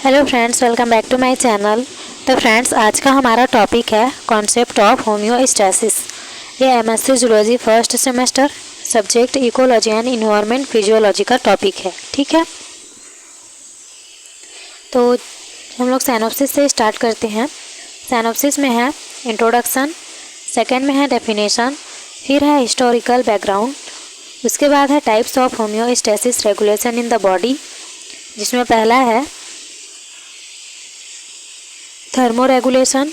Hello friends, welcome back to my channel. तो friends, आज का हमारा टॉपिक है कॉन्सेप्ट ऑफ होम्योस्टैसिस। ये MSc zoology first semester subject ecology and environment physiology का टॉपिक है। ठीक है, तो हम लोग साइनॉप्सिस से स्टार्ट करते हैं। साइनॉप्सिस में है इंट्रोडक्शन, सेकंड में है डेफिनेशन, फिर है हिस्टोरिकल बैकग्राउंड, उसके बाद है types of homeostasis regulation in the body, जिसमें पहला है थर्मो रेगुलेशन,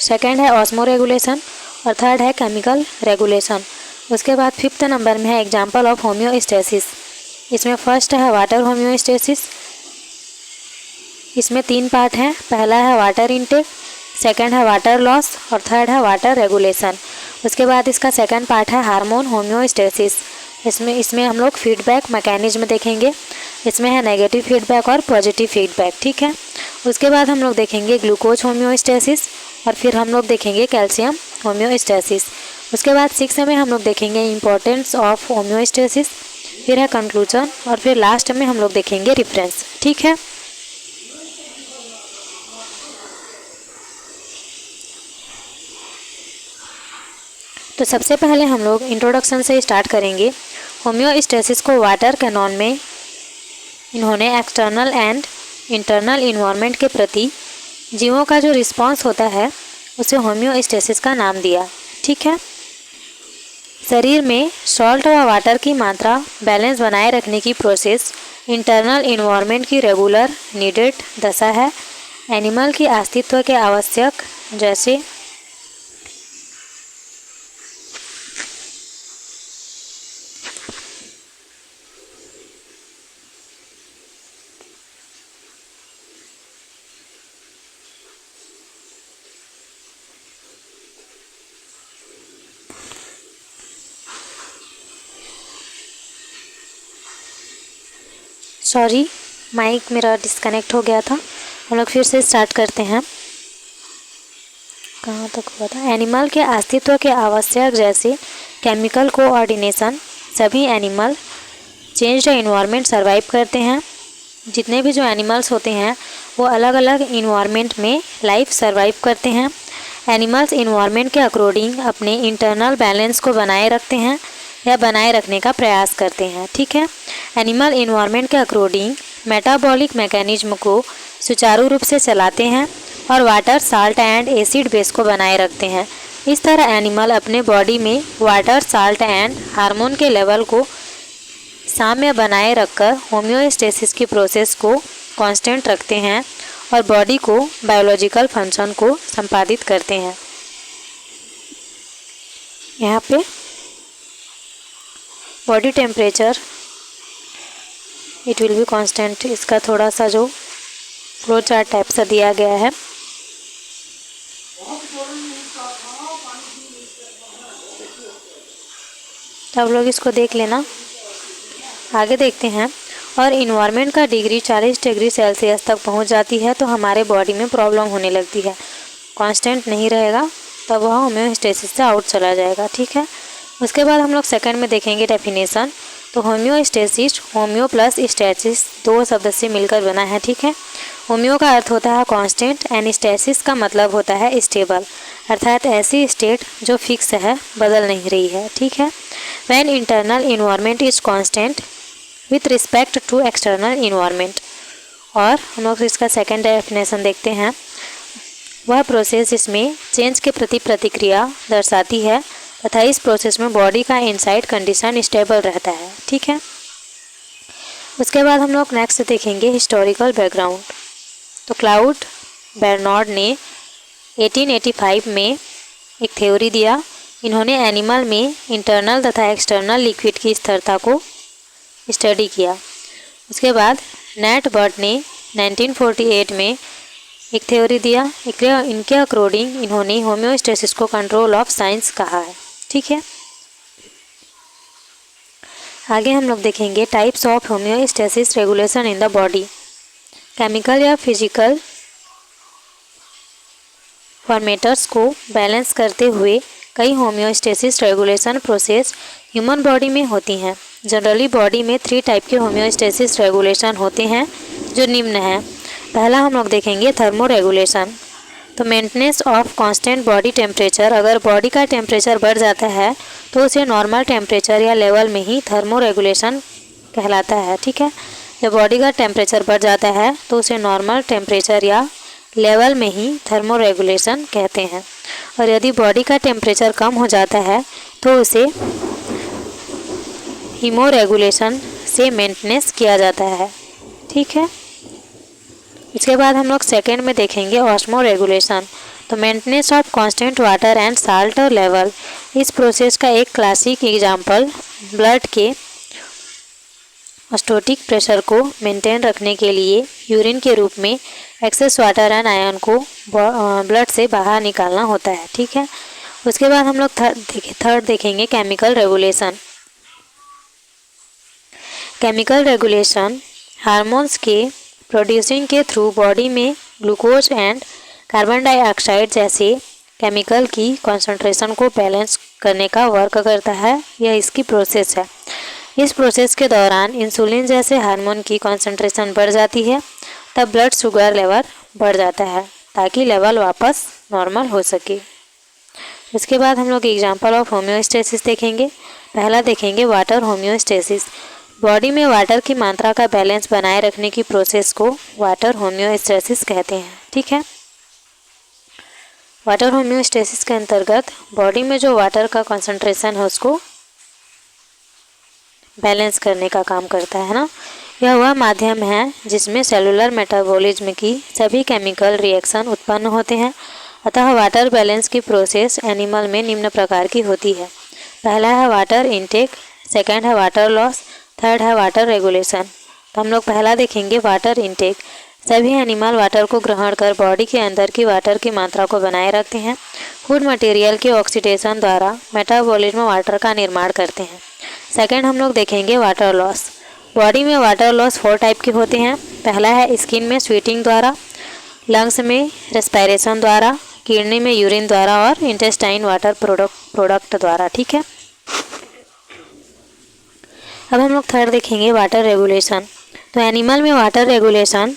सेकेंड है ऑस्मो रेगुलेशन और थर्ड है केमिकल रेगुलेशन। उसके बाद फिफ्थ नंबर में है एग्जांपल ऑफ होम्योस्टैसिस। इसमें फर्स्ट है वाटर होम्योस्टैसिस। इसमें 3 पार्ट हैं। पहला है वाटर इनटेक, सेकेंड है वाटर लॉस और थर्ड है वाटर रेगुलेशन। उसके बाद इसका सेकेंड पार्ट है हार्मोन होम्योस्टैसिस। इसमें हम लोग फीडबैक मैकेनिज्म देखेंगे। इसमें है नेगेटिव फीडबैक और पॉजिटिव फीडबैक। ठीक है, उसके बाद हम लोग देखेंगे ग्लूकोज होम्योस्टैसिस और फिर हम लोग देखेंगे कैल्शियम होम्योस्टैसिस। उसके बाद 6 में हम लोग देखेंगे इंपॉर्टेंस ऑफ होम्योस्टैसिस, फिर है कंक्लूजन और फिर लास्ट में हम लोग देखेंगे रेफरेंस। ठीक है, तो सबसे पहले हम लोग इंट्रोडक्शन से स्टार्ट करेंगे। होम्योस्टैसिस को वाटर कैनॉन में इन्होंने एक्सटर्नल एंड इंटरनल इन्वायरमेंट के प्रति जीवों का जो रिस्पांस होता है उसे होम्योस्टैसिस का नाम दिया। ठीक है, शरीर में सॉल्ट व वाटर की मात्रा बैलेंस बनाए रखने की प्रोसेस इंटरनल इन्वायरमेंट की रेगुलर नीडेड दशा है। एनिमल की अस्तित्व के आवश्यक जैसे सॉरी, माइक मेरा डिस्कनेक्ट हो गया था। हम लोग फिर से स्टार्ट करते हैं। कहाँ तक हुआ था? एनिमल के अस्तित्व के आवश्यक जैसे केमिकल कोऑर्डिनेशन। सभी एनिमल चेंज्ड इन्वायरमेंट सर्वाइव करते हैं। जितने भी जो एनिमल्स होते हैं वो अलग अलग इन्वायरमेंट में लाइफ सर्वाइव करते हैं। एनिमल्स इन्वायरमेंट के अकॉर्डिंग अपने इंटरनल बैलेंस को बनाए रखते हैं या बनाए रखने का प्रयास करते हैं। ठीक है, एनिमल इन्वायरमेंट के अकॉर्डिंग मेटाबॉलिक मैकेनिज्म को सुचारू रूप से चलाते हैं और water, salt and acid base को बनाए रखते हैं। इस तरह एनिमल अपने बॉडी में वाटर, साल्ट एंड हार्मोन के लेवल को साम्य बनाए रखकर होम्योस्टैसिस की प्रोसेस को कांस्टेंट रखते हैं और बॉडी को बायोलॉजिकल फंक्शन को संपादित करते हैं। यहाँ पे body temperature it will be constant. इसका थोड़ा सा जो फ्लो चार्ट टाइप सा दिया गया है। तो आप लोग इसको देख लेना। आगे देखते हैं। और इन्वायरमेंट का डिग्री 40 डिग्री सेल्सियस तक पहुंच जाती है तो हमारे बॉडी में प्रॉब्लम होने लगती है। कांस्टेंट नहीं रहेगा तब वह होम्योस्टैसिस से आउट चला जाएगा। ठीक है, उसके बाद हम लोग सेकंड में देखेंगे डेफिनेशन। तो होम्योस्टैसिस होम्यो प्लस स्टैसिस 2 शब्द से मिलकर बना है। ठीक है, होम्यो का अर्थ होता है कांस्टेंट एंड स्टैसिस का मतलब होता है स्टेबल, अर्थात ऐसी स्टेट जो फिक्स है, बदल नहीं रही है। ठीक है, when internal environment is constant with respect to external environment. और हम लोग इसका सेकेंड डेफिनेशन देखते हैं। वह प्रोसेस जिसमें चेंज के प्रति प्रतिक्रिया दर्शाती है तथा इस प्रोसेस में बॉडी का इनसाइड कंडीशन स्टेबल रहता है। ठीक है, उसके बाद हम लोग नेक्स्ट देखेंगे हिस्टोरिकल बैकग्राउंड। तो क्लाउड बेर्नॉर्ड ने 1885 में एक थ्योरी दिया। इन्होंने एनिमल में इंटरनल तथा एक्सटर्नल लिक्विड की स्थिरता को स्टडी किया। उसके बाद नेट बर्ट ने 1948 में एक थ्योरी दिया। इनके अकॉर्डिंग इन्होंने होम्योस्टैसिस को कंट्रोल ऑफ साइंस कहा है। ठीक है, आगे हम लोग देखेंगे types of homeostasis regulation in the body. Chemical या फिजिकल फॉर्मेटर्स को बैलेंस करते हुए कई homeostasis regulation process human body में होती हैं। जनरली बॉडी में 3 टाइप के होम्योस्टैसिस रेगुलेशन होते हैं जो निम्न हैं। पहला हम लोग देखेंगे थर्मो रेगुलेशन। तो maintenance of constant body temperature, अगर बॉडी का टेम्परेचर बढ़ जाता है तो उसे नॉर्मल टेम्परेचर या लेवल में ही थर्मो रेगुलेशन कहलाता है। ठीक है, जब बॉडी का टेम्परेचर बढ़ जाता है तो उसे नॉर्मल टेम्परेचर या लेवल में ही थर्मो रेगुलेशन कहते हैं, और यदि बॉडी का टेम्परेचर कम हो जाता है तो उसे हीमो रेगुलेशन से मेंटेनेंस किया जाता है। ठीक है, इसके बाद हम लोग सेकेंड में देखेंगे ऑस्मो रेगुलेशन। तो maintenance of constant water and salt level, इस प्रोसेस का एक क्लासिक एग्जांपल ब्लड के ऑस्मोटिक प्रेशर को मेंटेन रखने के लिए यूरिन के रूप में एक्सेस वाटर एंड आयन को ब्लड से बाहर निकालना होता है। ठीक है, उसके बाद हम लोग थर्ड देखेंगे chemical regulation. Chemical regulation hormones के प्रोड्यूसिंग के थ्रू बॉडी में ग्लूकोज एंड कार्बन डाइऑक्साइड जैसे केमिकल की कंसंट्रेशन को बैलेंस करने का वर्क करता है। यह इसकी प्रोसेस है। इस प्रोसेस के दौरान इंसुलिन जैसे हार्मोन की कंसंट्रेशन बढ़ जाती है, तब ब्लड शुगर लेवल बढ़ जाता है ताकि लेवल वापस नॉर्मल हो सके। उसके बाद हम लोग एग्जांपल ऑफ होम्योस्टेसिस देखेंगे। पहला देखेंगे वाटर होम्योस्टेसिस। बॉडी में वाटर की मात्रा का बैलेंस बनाए रखने की प्रोसेस को वाटर होम्योस्टेसिस कहते हैं। ठीक है, वाटर होम्योस्टेसिस के अंतर्गत बॉडी में जो वाटर का कंसंट्रेशन है उसको बैलेंस करने का काम करता है ना। यह वह माध्यम है जिसमें सेलुलर मेटाबॉलिज्म की सभी केमिकल रिएक्शन उत्पन्न होते हैं। अतः वाटर बैलेंस की प्रोसेस एनिमल में निम्न प्रकार की होती है। पहला है वाटर इनटेक, सेकंड है वाटर लॉस, थर्ड है वाटर रेगुलेशन। तो हम लोग पहला देखेंगे वाटर इनटेक। सभी एनिमल वाटर को ग्रहण कर बॉडी के अंदर की वाटर की मात्रा को बनाए रखते हैं। फूड मटेरियल के ऑक्सीडेशन द्वारा मेटाबॉलिज्म वाटर का निर्माण करते हैं। सेकंड हम लोग देखेंगे वाटर लॉस। बॉडी में वाटर लॉस 4 टाइप के होते हैं। पहला है स्किन में स्वेटिंग द्वारा, लंग्स में रेस्पिरेशन द्वारा, किडनी में यूरिन द्वारा और इंटेस्टाइन वाटर प्रोडक्ट द्वारा। ठीक है, अब हम लोग थर्ड देखेंगे वाटर रेगुलेशन। तो एनिमल में वाटर रेगुलेशन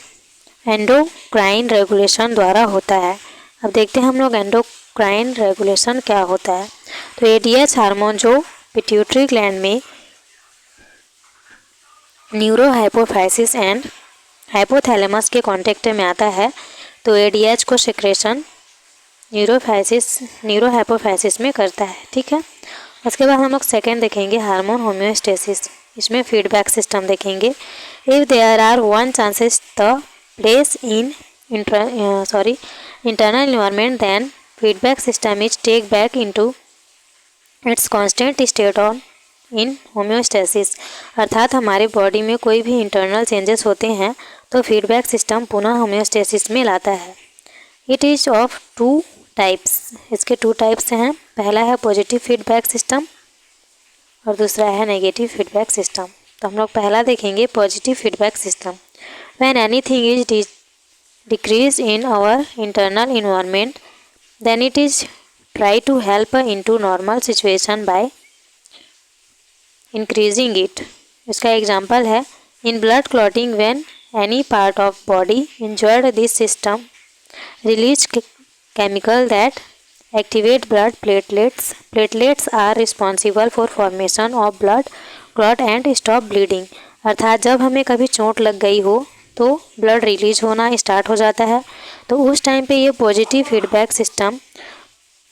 एंडोक्राइन रेगुलेशन द्वारा होता है। अब देखते हैं हम लोग एंडोक्राइन रेगुलेशन क्या होता है। तो एडीएच हार्मोन जो पिट्यूटरी ग्लैंड में न्यूरोहाइपोफाइसिस एंड हाइपोथैलेमस के कांटेक्ट में आता है, तो एडीएच को सिक्रेशन न्यूरोहाइपोफाइसिस में करता है। ठीक है, उसके बाद हम लोग सेकेंड देखेंगे हार्मोन होम्योस्टेसिस। इसमें फीडबैक सिस्टम देखेंगे। If there are one chances the place in internal environment, then feedback system is take back into its constant state on in homeostasis। अर्थात हमारे बॉडी में कोई भी इंटरनल चेंजेस होते हैं तो फीडबैक सिस्टम पुनः होम्योस्टेसिस में लाता है। It is of 2 types. इसके 2 टाइप्स हैं। पहला है पॉजिटिव फीडबैक सिस्टम और दूसरा है नेगेटिव फीडबैक सिस्टम। तो हम लोग पहला देखेंगे positive feedback system. When anything is decrease in our internal environment, then it is try to help into normal situation by increasing it। इसका एग्जाम्पल है in blood clotting, when any part of body injured, this system release chemical that activate blood platelets। platelets are responsible for formation of blood clot and stop bleeding। अर्थात जब हमें कभी चोट लग गई हो तो ब्लड रिलीज होना स्टार्ट हो जाता है, तो उस टाइम पे ये positive feedback system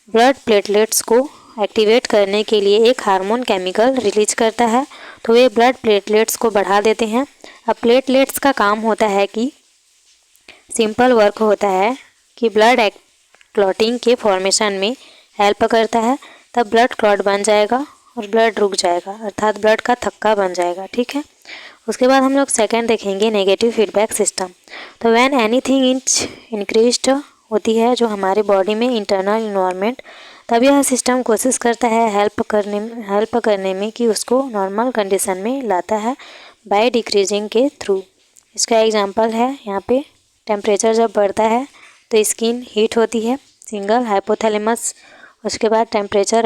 blood platelets को एक्टिवेट करने के लिए एक हार्मोन केमिकल रिलीज करता है, तो वे ब्लड प्लेटलेट्स को बढ़ा देते हैं। अब प्लेटलेट्स का काम होता है कि सिंपल वर्क होता है कि ब्लड क्लॉटिंग के फॉर्मेशन में हेल्प करता है, तब ब्लड क्लॉट बन जाएगा और ब्लड रुक जाएगा, अर्थात ब्लड का थक्का बन जाएगा। ठीक है, उसके बाद हम लोग सेकंड देखेंगे नेगेटिव फीडबैक सिस्टम। तो व्हेन एनीथिंग इज इंक्रीज्ड होती है जो हमारे बॉडी में इंटरनल इन्वायरमेंट, तब यह सिस्टम कोशिश करता है हेल्प करने में कि उसको नॉर्मल कंडीशन में लाता है बाय डिक्रीजिंग के थ्रू। इसका एग्जांपल है यहाँ पे टेम्परेचर जब बढ़ता है तो स्किन हीट होती है, सिंगल हाइपोथैलेमस उसके बाद टेम्परेचर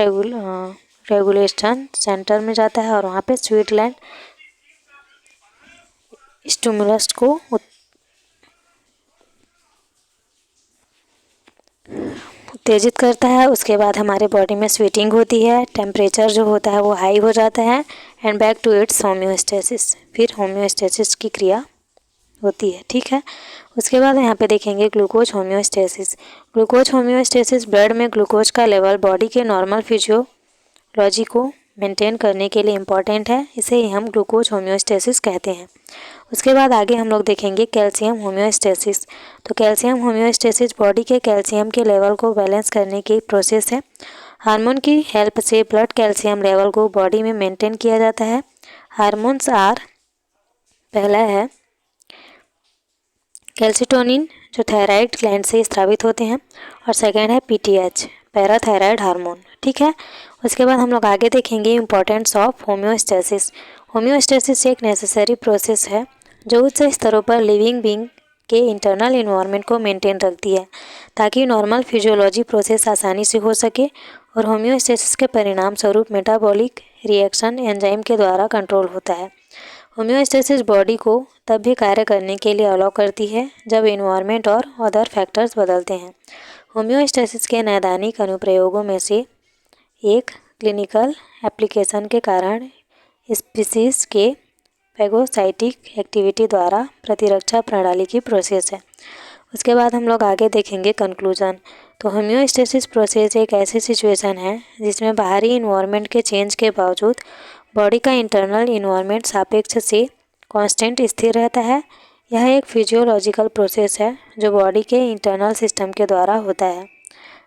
रेगुलेशन सेंटर में जाता है और वहाँ पे स्वीट ग्लैंड स्टिमुलस को उत्तेजित करता है। उसके बाद हमारे बॉडी में स्वेटिंग होती है, टेम्परेचर जो होता है वो हाई हो जाता है and back to its homeostasis, फिर होम्योस्टेसिस की क्रिया होती है। ठीक है, उसके बाद यहाँ पे देखेंगे glucose homeostasis. Glucose homeostasis blood में ग्लूकोज का लेवल बॉडी के नॉर्मल फिजियोलॉजी को मेंटेन करने के लिए इम्पॉर्टेंट है, इसे ही हम ग्लूकोज होम्योस्टेसिस कहते हैं। उसके बाद आगे हम लोग देखेंगे कैल्शियम होम्योस्टेसिस। तो कैल्शियम होम्योस्टेसिस बॉडी के कैल्शियम के लेवल को बैलेंस करने की प्रोसेस है। हार्मोन की हेल्प से ब्लड कैल्शियम लेवल को बॉडी में मेंटेन किया जाता है। हार्मोन्स आर, पहला है कैल्सिटोनिन जो थायराइड ग्लैंड से स्रावित होते हैं, और सेकेंड है पीटीएच पैराथायराइड हार्मोन। ठीक है, उसके बाद हम लोग आगे देखेंगे इम्पोर्टेंस ऑफ होम्योस्टेसिस। होम्योस्टेसिस एक नेसेसरी प्रोसेस है जो उच्च स्तरों पर लिविंग बीइंग के इंटरनल इन्वायरमेंट को मेंटेन रखती है ताकि नॉर्मल फिजियोलॉजी प्रोसेस आसानी से हो सके, और होम्योस्टेसिस के परिणाम स्वरूप मेटाबॉलिक रिएक्शन एंजाइम के द्वारा कंट्रोल होता है। होम्योस्टेसिस बॉडी को तब भी कार्य करने के लिए अलाउ करती है जब इन्वायरमेंट और अदर फैक्टर्स बदलते हैं। होम्योस्टेसिस के नैदानिक अनुप्रयोगों में से एक क्लिनिकल एप्लीकेशन के कारण स्पीसीज के फैगोसाइटिक एक्टिविटी द्वारा प्रतिरक्षा प्रणाली की प्रोसेस है। उसके बाद हम लोग आगे देखेंगे कंक्लूजन। तो होम्योस्टेसिस प्रोसेस एक ऐसी सिचुएशन है जिसमें बाहरी इन्वायरमेंट के चेंज के बावजूद बॉडी का इंटरनल इन्वायरमेंट सापेक्ष से कांस्टेंट स्थिर रहता है। यह एक फिजियोलॉजिकल प्रोसेस है जो बॉडी के इंटरनल सिस्टम के द्वारा होता है।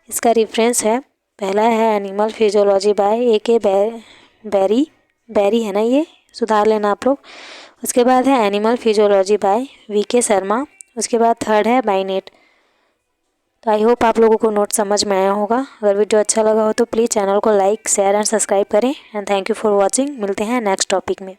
इसका रेफरेंस है, पहला है एनिमल फिजियोलॉजी बाय ए.के. बैरी है ना, ये सुधार लेना आप लोग। उसके बाद है एनिमल फिजियोलॉजी बाय वी.के. शर्मा। उसके बाद थर्ड है बाइनेट। तो आई होप आप लोगों को नोट समझ में आया होगा। अगर वीडियो अच्छा लगा हो तो प्लीज़ चैनल को लाइक शेयर एंड सब्सक्राइब करें and thank you for watching. मिलते हैं नेक्स्ट टॉपिक में।